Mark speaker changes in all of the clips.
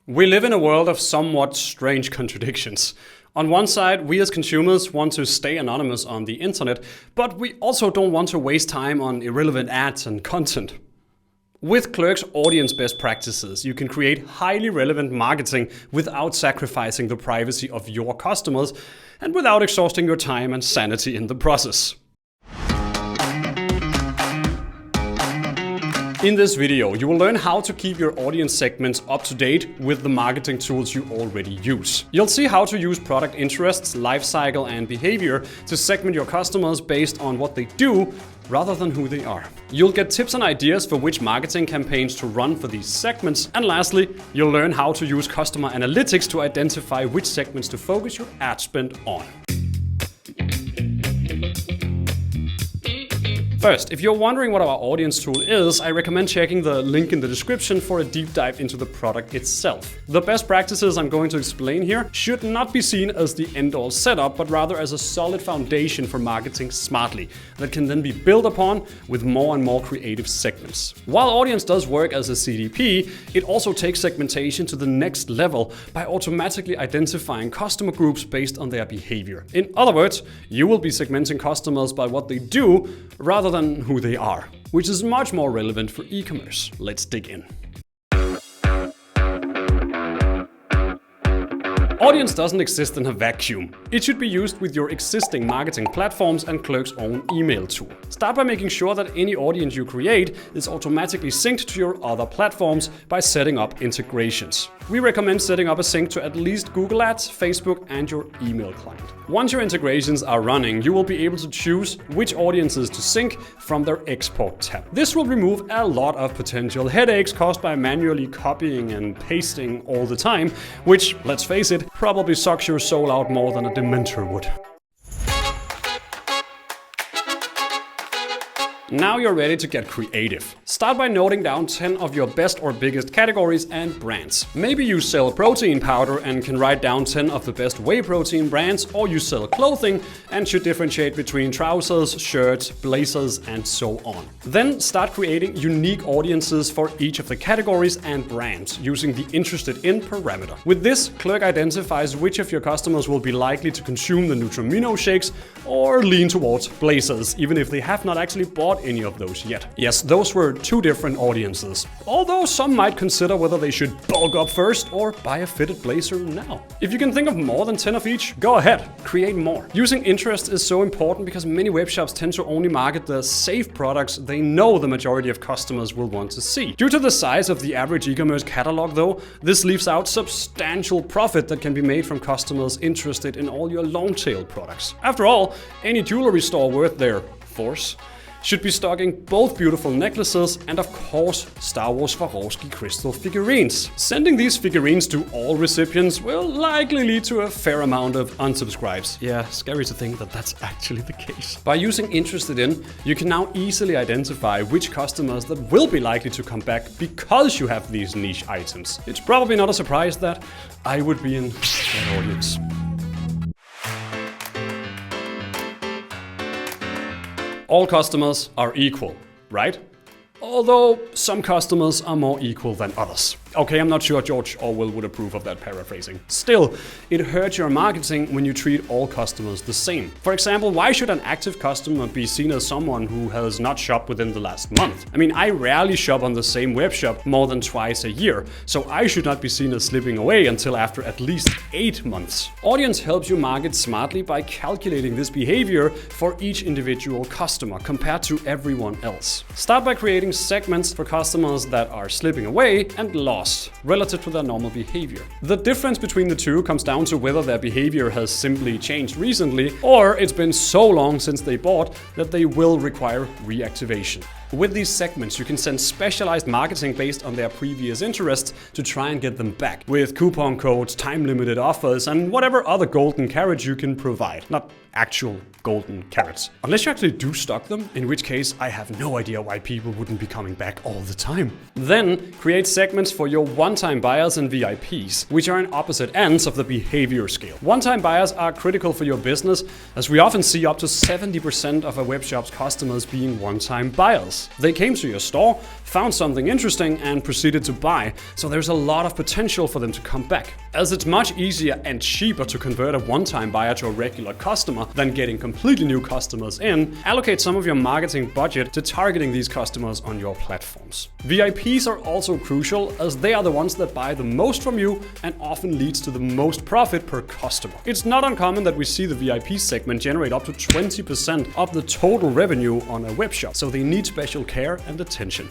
Speaker 1: We live in a world of somewhat strange contradictions. On one side, we as consumers want to stay anonymous on the internet, but we also don't want to waste time on irrelevant ads and content. With Clerk's audience best practices, you can create highly relevant marketing without sacrificing the privacy of your customers and without exhausting your time and sanity in the process. In this video, you will learn how to keep your audience segments up to date with the marketing tools you already use. You'll see how to use product interests, life cycle, and behavior to segment your customers based on what they do rather than who they are. You'll get tips and ideas for which marketing campaigns to run for these segments. And lastly, you'll learn how to use customer analytics to identify which segments to focus your ad spend on. First, if you're wondering what our audience tool is, I recommend checking the link in the description for a deep dive into the product itself. The best practices I'm going to explain here should not be seen as the end-all setup, but rather as a solid foundation for marketing smartly that can then be built upon with more and more creative segments. While audience does work as a CDP, it also takes segmentation to the next level by automatically identifying customer groups based on their behavior. In other words, you will be segmenting customers by what they do rather than who they are, which is much more relevant for e-commerce. Let's dig in. Audience doesn't exist in a vacuum. It should be used with your existing marketing platforms and Clerk's own email tool. Start by making sure that any audience you create is automatically synced to your other platforms by setting up integrations. We recommend setting up a sync to at least Google Ads, Facebook, and your email client. Once your integrations are running, you will be able to choose which audiences to sync from their export tab. This will remove a lot of potential headaches caused by manually copying and pasting all the time, which, let's face it, probably sucks your soul out more than a Dementor would. Now you're ready to get creative. Start by noting down 10 of your best or biggest categories and brands. Maybe you sell protein powder and can write down 10 of the best whey protein brands, or you sell clothing and should differentiate between trousers, shirts, blazers, and so on. Then start creating unique audiences for each of the categories and brands using the interested in parameter. With this, Clerk identifies which of your customers will be likely to consume the Nutrimino shakes or lean towards blazers, even if they have not actually bought any of those yet. Yes, those were two different audiences, although some might consider whether they should bulk up first or buy a fitted blazer now. If you can think of more than 10 of each, go ahead, create more. Using interest is so important because many web shops tend to only market the safe products they know the majority of customers will want to see. Due to the size of the average e-commerce catalog though, this leaves out substantial profit that can be made from customers interested in all your long-tail products. After all, any jewelry store worth their force should be stocking both beautiful necklaces and of course Star Wars Swarovski crystal figurines. Sending these figurines to all recipients will likely lead to a fair amount of unsubscribes. Yeah, scary to think that that's actually the case. By using interested in, you can now easily identify which customers that will be likely to come back because you have these niche items. It's probably not a surprise that I would be in that audience. All customers are equal, right? Although some customers are more equal than others. Okay, I'm not sure George Orwell would approve of that paraphrasing. Still, it hurts your marketing when you treat all customers the same. For example, why should an active customer be seen as someone who has not shopped within the last month? I mean, I rarely shop on the same web shop more than twice a year, so I should not be seen as slipping away until after at least 8 months. Audience helps you market smartly by calculating this behavior for each individual customer compared to everyone else. Start by creating segments for customers that are slipping away and lost relative to their normal behavior. The difference between the two comes down to whether their behavior has simply changed recently or it's been so long since they bought that they will require reactivation. With these segments, you can send specialized marketing based on their previous interests to try and get them back, with coupon codes, time-limited offers, and whatever other golden carrots you can provide. Not actual golden carrots. Unless you actually do stock them, in which case I have no idea why people wouldn't be coming back all the time. Then create segments for your one-time buyers and VIPs, which are in opposite ends of the behavior scale. One-time buyers are critical for your business, as we often see up to 70% of a web shop's customers being one-time buyers. buyers. They came to your store, found something interesting and proceeded to buy, so there's a lot of potential for them to come back. As it's much easier and cheaper to convert a one-time buyer to a regular customer than getting completely new customers in, allocate some of your marketing budget to targeting these customers on your platforms. VIPs are also crucial as they are the ones that buy the most from you and often leads to the most profit per customer. It's not uncommon that we see the VIP segment generate up to 20% of the total revenue on a web shop, so they need special care and attention.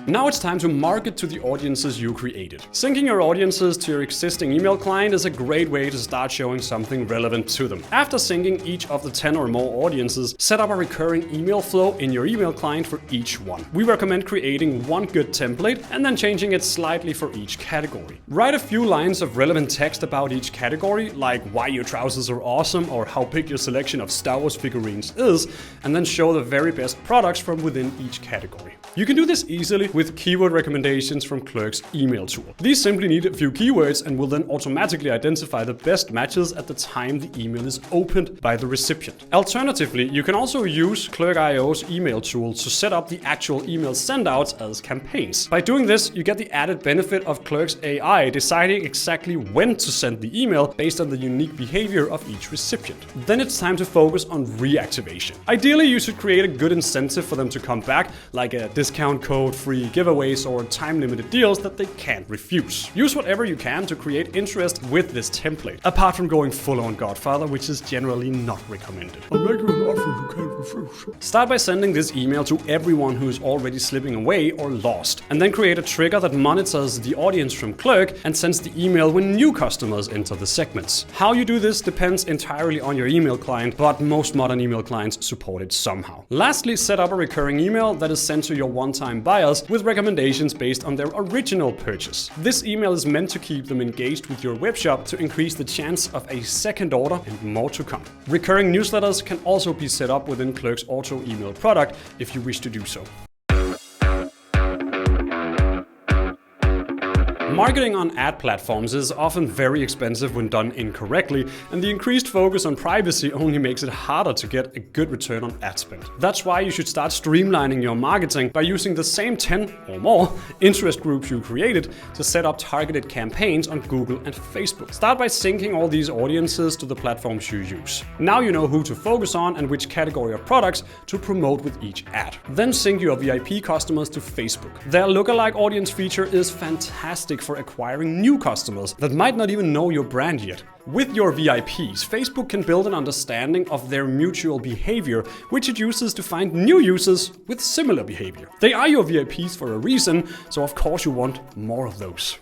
Speaker 1: Now it's time to market to the audiences you created. Syncing your audiences to your existing email client is a great way to start showing something relevant to them. After syncing each of the 10 or more audiences, set up a recurring email flow in your email client for each one. We recommend creating one good template and then changing it slightly for each category. Write a few lines of relevant text about each category, like why your trousers are awesome or how big your selection of Star Wars figurines is, and then show the very best products from within each category. You can do this easily with keyword recommendations from Clerk's email tool. These simply need a few keywords and will then automatically identify the best matches at the time the email is opened by the recipient. Alternatively, you can also use Clerk.io's email tool to set up the actual email sendouts as campaigns. By doing this, you get the added benefit of Clerk's AI deciding exactly when to send the email based on the unique behavior of each recipient. Then it's time to focus on reactivation. Ideally, you should create a good incentive for them to come back, like a discount code, free giveaways, or time-limited deals that they can't refuse. Use whatever you can to create interest with this template, apart from going full-on Godfather, which is generally not recommended. I'll make you an offer you can't refuse. Start by sending this email to everyone who is already slipping away or lost, and then create a trigger that monitors the audience from Clerk and sends the email when new customers enter the segments. How you do this depends entirely on your email client, but most modern email clients support it somehow. Lastly, set up a recurring email that is sent to your one-time buyers with recommendations based on their original purchase. This email is meant to keep them engaged with your webshop to increase the chance of a second order and more to come. Recurring newsletters can also be set up within Clerk's auto email product if you wish to do so. Marketing on ad platforms is often very expensive when done incorrectly, and the increased focus on privacy only makes it harder to get a good return on ad spend. That's why you should start streamlining your marketing by using the same 10 or more interest groups you created to set up targeted campaigns on Google and Facebook. Start by syncing all these audiences to the platforms you use. Now you know who to focus on and which category of products to promote with each ad. Then sync your VIP customers to Facebook. Their lookalike audience feature is fantastic for acquiring new customers that might not even know your brand yet. With your VIPs, Facebook can build an understanding of their mutual behavior, which it uses to find new users with similar behavior. They are your VIPs for a reason, so of course you want more of those.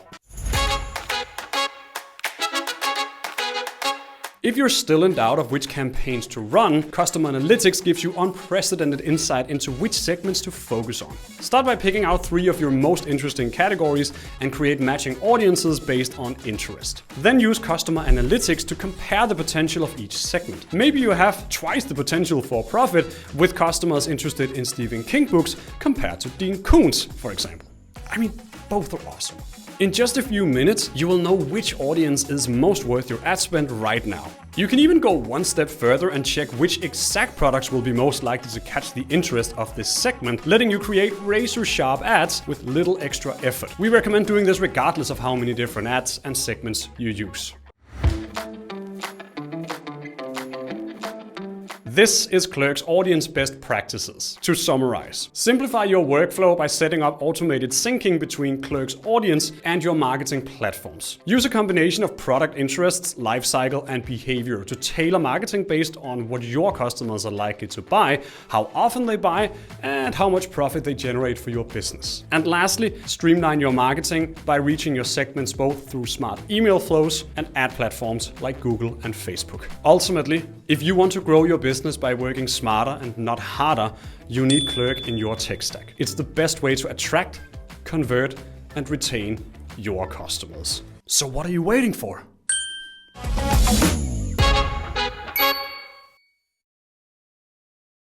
Speaker 1: If you're still in doubt of which campaigns to run, Customer Analytics gives you unprecedented insight into which segments to focus on. Start by picking out 3 of your most interesting categories and create matching audiences based on interest. Then use Customer Analytics to compare the potential of each segment. Maybe you have twice the potential for profit with customers interested in Stephen King books compared to Dean Koontz, for example. I mean, both are awesome. In just a few minutes, you will know which audience is most worth your ad spend right now. You can even go one step further and check which exact products will be most likely to catch the interest of this segment, letting you create razor-sharp ads with little extra effort. We recommend doing this regardless of how many different ads and segments you use. This is Clerk's audience best practices. To summarize, simplify your workflow by setting up automated syncing between Clerk's audience and your marketing platforms. Use a combination of product interests, lifecycle, and behavior to tailor marketing based on what your customers are likely to buy, how often they buy, and how much profit they generate for your business. And lastly, streamline your marketing by reaching your segments both through smart email flows and ad platforms like Google and Facebook. Ultimately, if you want to grow your business by working smarter and not harder, you need Clerk in your tech stack. It's the best way to attract, convert, and retain your customers. So what are you waiting for?